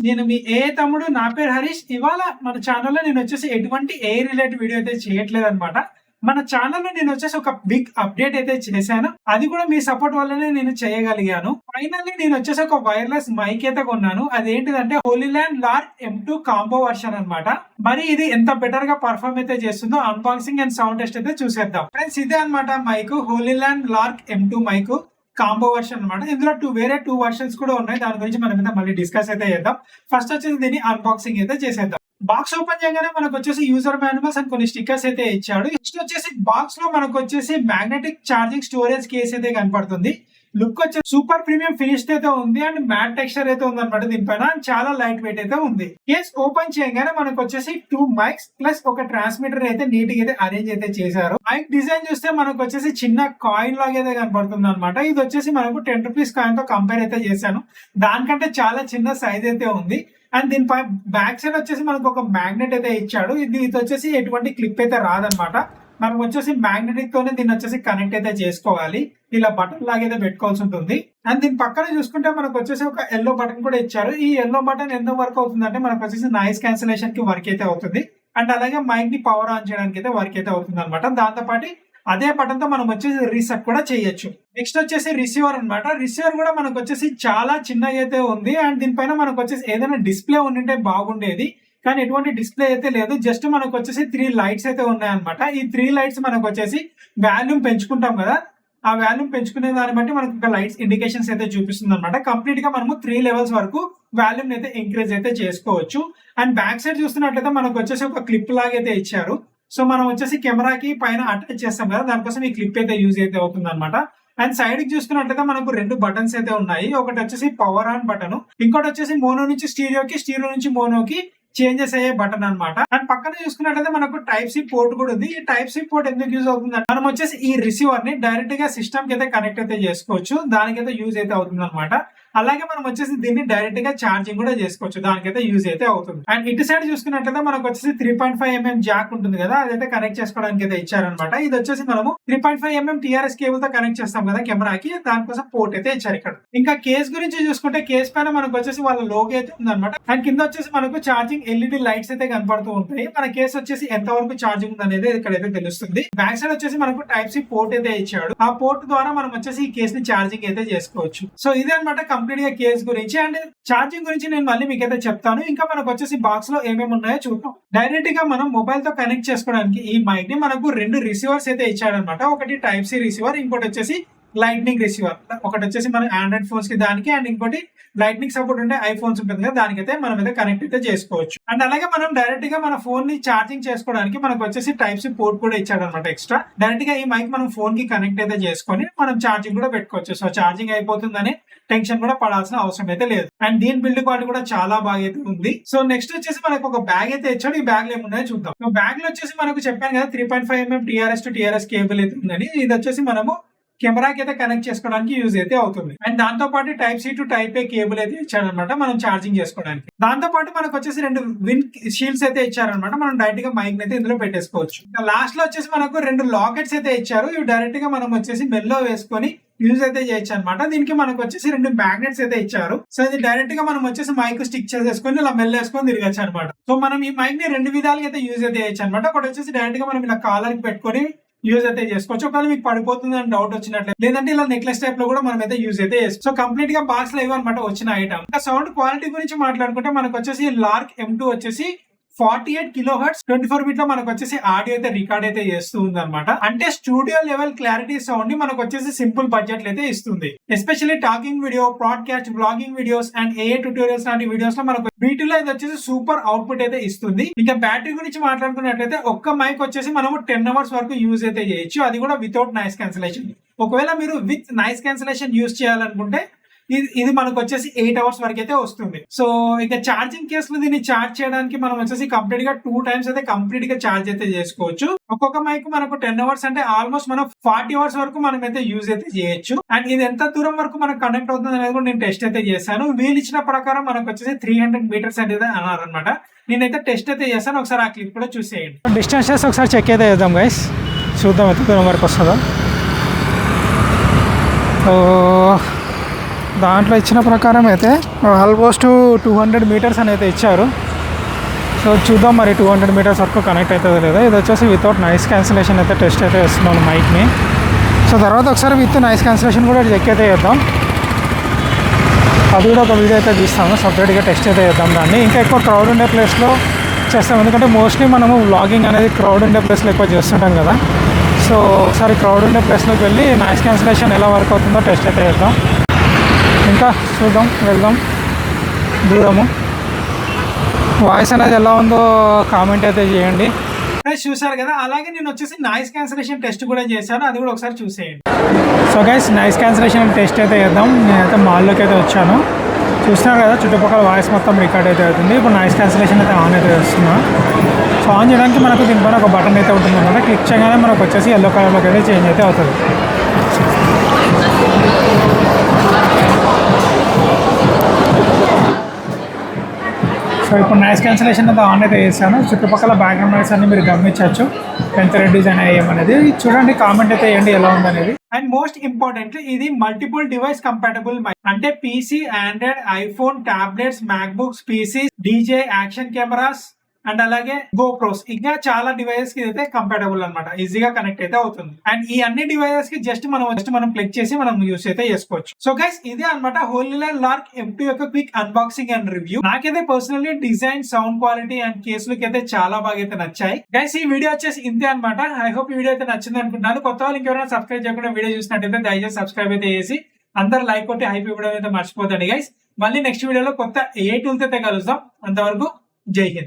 నేను మీ తమ్ముడు. నా పేరు హరీష్. ఇవాళ మన ఛానల్‌లో నేనొచ్చేసి ఎటువంటి రిలేటెడ్ వీడియో అయితే చేయట్లేదనమాట. మన ఛానల్‌లో నేనొచ్చేసి ఒక బిగ్ అప్‌డేట్ అయితే చేశాను. అది కూడా మీ సపోర్ట్ వల్లనే నేను చేయగలిగాను. ఫైనల్లీ నేనొచ్చేసి ఒక వైర్‌లెస్ మైక్ అయితే కొన్నాను. అదేంటిదంటే Holy Land Lark M2 combo version అన్నమాట. మరి ఇది ఎంత బెటర్‌గా పెర్ఫార్మ్ అయితే చేస్తుందో అన్బాక్సింగ్ అండ్ సౌండ్ టెస్ట్ అయితే చూసేద్దాం. ఫ్రెండ్స్, ఇదే అన్నమాట mic. Hollyland Lark M2 mic combo version అనమాట. ఇందులో వేరే టూ వర్షన్స్ కూడా ఉన్నాయి. దాని గురించి మనం మీద మళ్ళీ డిస్కస్ అయితే చేద్దాం. ఫస్ట్ వచ్చేసి దీన్ని అన్బాక్సింగ్ అయితే చేసేద్దాం. బాక్స్ ఓపెన్ చేయగానే మనకు వచ్చేసి యూజర్ మాన్యువల్స్ అండ్ కొన్ని స్టిక్కర్స్ అయితే ఇచ్చాడు. నెక్స్ట్ వచ్చేసి బాక్స్ లో మనకు వచ్చేసి మ్యాగ్నెటిక్ ఛార్జింగ్ స్టోరేజ్ కేస్ అయితే కనపడుతుంది. లుక్ వచ్చేసి సూపర్ ప్రీమియం ఫినిష్ అయితే ఉంది అండ్ మ్యాట్ టెక్స్చర్ అయితే ఉంది అనమాట. దీనిపైన చాలా లైట్ వెయిట్ అయితే ఉంది. కేస్ ఓపెన్ చేయగానే మనకు వచ్చేసి 2 మైక్స్ ప్లస్ ఒక ట్రాన్స్మిటర్ అయితే నీట్ గా అయితే అరేంజ్ అయితే చేశారు. మైక్ డిజైన్ చూస్తే మనకు వచ్చేసి చిన్న కాయిన్ లాగా అయితే కనపడుతుంది అనమాట. ఇది వచ్చేసి మనకు 10 రూపీస్ కాయిన్ తో కంపేర్ అయితే చేశాను. దానికంటే చాలా చిన్న సైజ్ అయితే ఉంది. అండ్ దీనిపై బ్యాక్ సైడ్ వచ్చేసి మనకు ఒక మ్యాగ్నెట్ అయితే ఇచ్చాడు. ఇది వచ్చేసి ఎటువంటి క్లిప్ అయితే రాదనమాట. మనం వచ్చేసి మ్యాగ్నెటిక్ తోనే దీన్ని వచ్చేసి కనెక్ట్ అయితే చేసుకోవాలి. ఇలా బటన్ లాగైతే పెట్టుకోవాల్సి ఉంటుంది. అండ్ దీని పక్కన చూసుకుంటే మనకు వచ్చేసి ఒక ఎల్లో బటన్ కూడా ఇచ్చారు. ఈ ఎల్లో బటన్ ఎంత వర్క్ అవుతుందంటే మనకు వచ్చేసి నాయిస్ క్యాన్సిలేషన్ కి వర్క్ అయితే అవుతుంది. అండ్ అలాగే మైక్ ని పవర్ ఆన్ చేయడానికి అయితే వర్క్ అయితే అవుతుంది అనమాట. దాంతో పాటు అదే బటన్ తో మనం వచ్చేసి రీసెట్ కూడా చేయొచ్చు. నెక్స్ట్ వచ్చేసి రిసీవర్ అనమాట. రిసీవర్ కూడా మనకు వచ్చేసి చాలా చిన్నగా అయితే ఉంది. అండ్ దీనిపైన మనకు వచ్చేసి ఏదైనా డిస్ప్లే ఉండింటే బాగుండేది, కానీ ఎటువంటి డిస్ప్లే అయితే లేదు. జస్ట్ మనకు వచ్చేసి 3 లైట్స్ అయితే ఉన్నాయన్నమాట. ఈ 3 లైట్స్ మనకు వచ్చేసి వాల్యూమ్ పెంచుకుంటాం కదా, ఆ వాల్యూమ్ పెంచుకునే దాన్ని బట్టి మనకు ఒక లైట్స్ ఇండికేషన్స్ అయితే చూపిస్తుంది అనమాట. కంప్లీట్ గా మనము 3 లెవెల్స్ వరకు వాల్యూమ్ అయితే ఇంక్రీజ్ అయితే చేసుకోవచ్చు. అండ్ బ్యాక్ సైడ్ చూస్తున్నట్లయితే మనకు వచ్చేసి ఒక క్లిప్ లాగైతే ఇచ్చారు. సో మనం వచ్చేసి కెమెరాకి పైన అటాచ్ చేస్తాం కదా, దానికోసం ఈ క్లిప్ అయితే యూజ్ అయితే అవుతుంది అనమాట. అండ్ సైడ్ కి చూసుకున్నట్లయితే మనకు 2 బటన్స్ అయితే ఉన్నాయి. ఒకటి వచ్చేసి పవర్ ఆన్ బటన్, ఇంకోటి వచ్చేసి మోనో నుంచి స్టీరియోకి, స్టీరియో నుంచి మోనోకి చేంజెస్ అయ్యే బటన్ అనమాట. అండ్ పక్కన చూసుకున్నట్లయితే మనకు టైప్ సి పోర్ట్ కూడా ఉంది. ఈ టైప్ సి పోర్ట్ ఎందుకు యూజ్ అవుతుంది, మనం వచ్చేసి ఈ రిసీవర్ ని డైరెక్ట్ గా సిస్టమ్ కి అయితే కనెక్ట్ అయితే చేసుకోవచ్చు. దానికైతే యూజ్ అయితే అవుతుంది అనమాట. అలాగే మనం వచ్చేసి దీన్ని డైరెక్ట్ గా ఛార్జింగ్ కూడా చేసుకోవచ్చు. దానికైతే యూజ్ అయితే అవుతుంది. అండ్ ఇటు సైడ్ చూసుకున్నట్లయితే మనకు వచ్చేసి 3.5mm జాక్ ఉంటుంది కదా, అదైతే కనెక్ట్ చేసుకోవడానికి అయితే ఇచ్చారనమాట. ఇది వచ్చేసి మనము 3.5mm టీఆర్ఎస్ కేబుల్ తో కనెక్ట్ చేస్తాం కదా కెమెరాకి, దానికోసం పోర్ట్ అయితే ఇచ్చారు ఇక్కడ. ఇంకా కేస్ గురించి చూసుకుంటే కేస్ పైన మనకు వచ్చేసి వాళ్ళ లోగో అయితే ఉందన్నమాట. అండ్ కింద వచ్చేసి మనకు ఛార్జింగ్ ఎల్ఈడి లైట్స్ అయితే కనపడుతూ ఉంటాయి. మన కేస్ వచ్చేసి ఎంత వరకు ఛార్జింగ్ ఉంది అనేది ఇక్కడైతే తెలుస్తుంది. బ్యాక్ సైడ్ వచ్చేసి మనకు టైప్ సి పోర్ట్ అయితే ఇచ్చాడు. ఆ పోర్ట్ ద్వారా మనం వచ్చేసి ఈ కేస్ ని ఛార్జింగ్ అయితే చేసుకోవచ్చు. సో ఇదే అనమాట కంప్లీట్ గా కేస్ గురించి. అండ్ ఛార్జింగ్ గురించి నేను మళ్ళీ మీకైతే చెప్తాను. ఇంకా మనకు వచ్చేసి బాక్స్ లో ఏమేమి ఉన్నాయో చూద్దాం. డైరెక్ట్ గా మనం మొబైల్ తో కనెక్ట్ చేసుకోవడానికి ఈ మైక్ ని మనకు 2 రిసీవర్స్ అయితే ఇచ్చాడనమాట. ఒకటి టైప్ సి రిసీవర్, ఇంకోటి వచ్చేసి లైట్నింగ్ రిసీవర్. ఒకటి వచ్చేసి మన ఆండ్రాయిడ్ ఫోన్స్ కి దానికి, అండ్ ఇంకోటి లైట్నింగ్ సపోర్ట్ ఉంటే ఐఫోన్స్ ఉంటుంది కదా, దానికైతే మనం అయితే కనెక్ట్ అయితే చేసుకోవచ్చు. అండ్ అలాగే మనం డైరెక్ట్ గా మన ఫోన్ ని ఛార్జింగ్ చేసుకోవడానికి మనకు వచ్చేసి టైప్ సి పోర్ట్ కూడా ఇచ్చాడు అనమాట ఎక్స్ట్రా. డైరెక్ట్ గా ఈ మైక్ మనం ఫోన్ కి కనెక్ట్ అయితే చేసుకొని మనం ఛార్జింగ్ కూడా పెట్టుకోవచ్చు. సో ఛార్జింగ్ అయిపోతుందని టెన్షన్ కూడా పడాల్సిన అవసరం అయితే లేదు. అండ్ దీని బిల్డ్ క్వాలిటీ కూడా చాలా బాగా అయితే ఉంది. సో నెక్స్ట్ వచ్చేసి మనకు ఒక బ్యాగ్ అయితే ఇచ్చాడు. ఈ బ్యాగ్ లో ఏమున్నాయో చూద్దాం. సో బ్యాగ్ లో వచ్చేసి మనకు చెప్పాను కదా 3.5mm TRS to TRS cable అయితే ఉందని. ఇది వచ్చేసి మనము కెమెరాకి అయితే కనెక్ట్ చేసుకోవడానికి యూజ్ అయితే అవుతుంది. అండ్ దాంతో పాటు type C to type A cable అయితే ఇచ్చారనమాట మనం ఛార్జింగ్ చేసుకోవడానికి. దాంతో పాటు మనకు వచ్చేసి 2 విన్ షీల్డ్స్ అయితే ఇచ్చారనమాట. మనం డైరెక్ట్ గా మైక్ అయితే ఇందులో పెట్టేసుకోవచ్చు. లాస్ట్ లో వచ్చేసి మనకు 2 లాకెట్స్ అయితే ఇచ్చారు. ఇవి డైరెక్ట్ గా మనం వచ్చేసి మెల్లో వేసుకొని యూజ్ అయితే చేయొచ్చు అనమాట. దీనికి మనకు వచ్చేసి 2 మ్యాగ్నెట్స్ అయితే ఇచ్చారు. సో ఇది డైరెక్ట్ గా మనం వచ్చేసి మైక్ స్టిక్ చేసేసుకొని ఇలా మెల్ల వేసుకొని తిరగచ్చు అనమాట. సో మనం ఈ మైక్ ని 2 విధాలుగా అయితే యూజ్ అయితే చేయొచ్చు అనమాట. ఒకటి వచ్చేసి డైరెక్ట్ గా మనం ఇలా కాలర్ కి పెట్టుకొని యూజ్ అయితే చేసుకోవచ్చు. ఒకవేళ మీకు పడిపోతుంది అని డౌట్ వచ్చినట్లే, లేదంటే ఇలా నెక్లెస్ టైప్ లో కూడా మనం అయితే యూజ్ అయితే చేసుకోవచ్చు. సో కంప్లీట్ గా బాక్స్ లో ఇవన్నమాట వచ్చిన ఐటమ్. ఇంకా సౌండ్ క్వాలిటీ గురించి మాట్లాడుకుంటే మనకు వచ్చేసి లార్క్ M2 వచ్చేసి 48 kHz 24 బిట్ లో మనకు వచ్చేసి ఆడియో అయితే రికార్డ్ అయితే చేస్తూ ఉంది అనమాట. అంటే స్టూడియో లెవెల్ క్లారిటీ సౌండ్ ని మనకు వచ్చేసి సింపుల్ బడ్జెట్ అయితే ఇస్తుంది. Especially talking video, podcast, blogging videos and AI tutorials లాంటి వీడియోస్ లో మనకు వీటిలో ఇది వచ్చేసి సూపర్ అవుట్పుట్ అయితే ఇస్తుంది. ఇంకా బ్యాటరీ గురించి మాట్లాడుకున్నట్లయితే ఒక్క మైక్ వచ్చేసి మనము 10 hours వరకు యూజ్ అయితే చేయొచ్చు. అది కూడా వితౌట్ నాయిస్ క్యాన్సిలేషన్. ఒకవేళ మీరు విత్ నాయిస్ క్యాన్సిలేషన్ యూజ్ చేయాలనుకుంటే ఇది మనకు వచ్చేసి 8 hours వరకు అయితే వస్తుంది. సో ఇక ఛార్జింగ్ కేసులో దీన్ని ఛార్జ్ చేయడానికి మనం వచ్చేసి కంప్లీట్ గా 2 times అయితే కంప్లీట్ గా ఛార్జ్ అయితే చేసుకోవచ్చు. ఒక్కొక్క మైక్ మనకు 10 hours అంటే ఆల్మోస్ట్ మనం 40 hours వరకు మనం అయితే యూజ్ అయితే చేయొచ్చు. అండ్ ఇది ఎంత దూరం వరకు మనకు కనెక్ట్ అవుతుంది అనేది కూడా నేను టెస్ట్ అయితే చేశాను. వీళ్ళు ఇచ్చిన ప్రకారం మనకు వచ్చేసి 300 meters అనేది అన్నారనమాట. నేనైతే టెస్ట్ అయితే చేశాను. ఒకసారి ఆ క్లిప్ కూడా చూసేయండి. డిస్టెన్సెస్ ఒకసారి చెక్ అయితే చేద్దాం గైస్, చూద్దాం ఎంత దూరం వరకు వస్తుందో. దాంట్లో ఇచ్చిన ప్రకారం అయితే ఆల్మోస్ట్ 200 మీటర్స్ అని అయితే ఇచ్చారు. సో చూద్దాం మరి 200 మీటర్స్ వరకు కనెక్ట్ అవుతుందో లేదో. ఇది వచ్చేసి వితౌట్ నాయిస్ క్యాన్సిలేషన్ అయితే టెస్ట్ అయితే వేస్తున్నాను మైక్ని. సో తర్వాత ఒకసారి విత్ నాయిస్ క్యాన్సిలేషన్ కూడా చెక్ అయితే చేద్దాం. అది కూడా ఒక వీడియో అయితే తీస్తాము, సపరేట్గా టెస్ట్ అయితే చేద్దాం దాన్ని. ఇంకా ఎక్కువ క్రౌడ్ ఉండే ప్లేస్లో చేస్తాం, ఎందుకంటే మోస్ట్లీ మనము వ్లాగింగ్ అనేది క్రౌడ్ ఉండే ప్లేస్లో ఎక్కువ చేస్తుంటాం కదా. సో ఒకసారి క్రౌడ్ ఉండే ప్లేస్లోకి వెళ్ళి నాయిస్ క్యాన్సిలేషన్ ఎలా వర్క్ అవుతుందో టెస్ట్ అయితే చేద్దాం. ఇంకా చూద్దాం, వెళ్దాం దూరము. వాయిస్ అనేది ఎలా ఉందో కామెంట్ అయితే చేయండి. చూసారు కదా, అలాగే నేను వచ్చేసి నాయిస్ క్యాన్సిలేషన్ టెస్ట్ కూడా చేశాను, అది కూడా ఒకసారి చూసేయండి. So guys, noise cancellation test అయితే చేద్దాం. నేనైతే మాల్లోకి అయితే వచ్చాను. చూస్తున్నారు కదా, చుట్టుపక్కల వాయిస్ మొత్తం రికార్డ్ అయితే అవుతుంది. ఇప్పుడు నాయిస్ క్యాన్సిలేషన్ అయితే ఆన్ అయితే చేస్తున్నా. సో ఆన్ చేయడానికి మనకు దీనిపైన ఒక బటన్ అయితే ఉంటుంది అనమాట. క్లిక్ చేయగానే మనకు వచ్చేసి ఎల్లో కలర్లోకి అయితే చేంజ్ అయితే అవుతుంది. సో ఇప్పుడు నాయిస్ క్యాన్సిలేషన్ అయితే ఆన్ అయితే చేశాను. చుట్టుపక్కల బ్యాక్గ్రౌండ్ నాయిస్ అన్ని మీరు గమనించవచ్చు. ఎంత డిజైన్ అయ్యేమనేది చూడండి, కామెంట్ అయితే వేయండి ఎలా ఉందనేది. అండ్ మోస్ట్ ఇంపార్టెంట్, ఇది మల్టిపుల్ డివైస్ కంపాటబుల్ మైక్. అంటే PC, Android, iPhone, tablets, MacBooks, PC, DJ, action cameras and అలాగే గోప్రోస్, ఇంకా చాలా డివైసెస్ కి అయితే కంపాటబుల్ అనమాట. ఈజీగా కనెక్ట్ అయితే అవుతుంది. అండ్ ఈ అన్ని డివైసెస్ కి జస్ట్ మనం క్లిక్ చేసి మనం యూస్ అయితే చేసుకోవచ్చు. సో గైస్, ఇదే అనమాట హోలీల్యాండ్ లార్క్ M2 యొక్క క్విక్ అన్బాక్సింగ్ అండ్ రివ్యూ. నాకైతే personally design, sound quality and కేసులకి అయితే చాలా బాగా అయితే నచ్చాయి. గైస్, ఈ వీడియో వచ్చేసి ఇంతే అనమాట. ఐ హోప్ ఈ వీడియో అయితే నచ్చింది అనుకుంటున్నాను. కొత్త వాళ్ళు ఇంకెవరైనా సబ్స్క్రైబ్ చేయకుండా వీడియో చూసినట్టయితే దయచేసి సబ్స్క్రైబ్ అయితే చేసి అందరు లైక్ కొట్టి హైప్ ఇవ్వడం అయితే మర్చిపోతండి గైస్. మళ్ళీ నెక్స్ట్ వీడియోలో కొత్త ఏ టూల్స్ అయితే కలుద్దాం. అంతవరకు జై హింద్.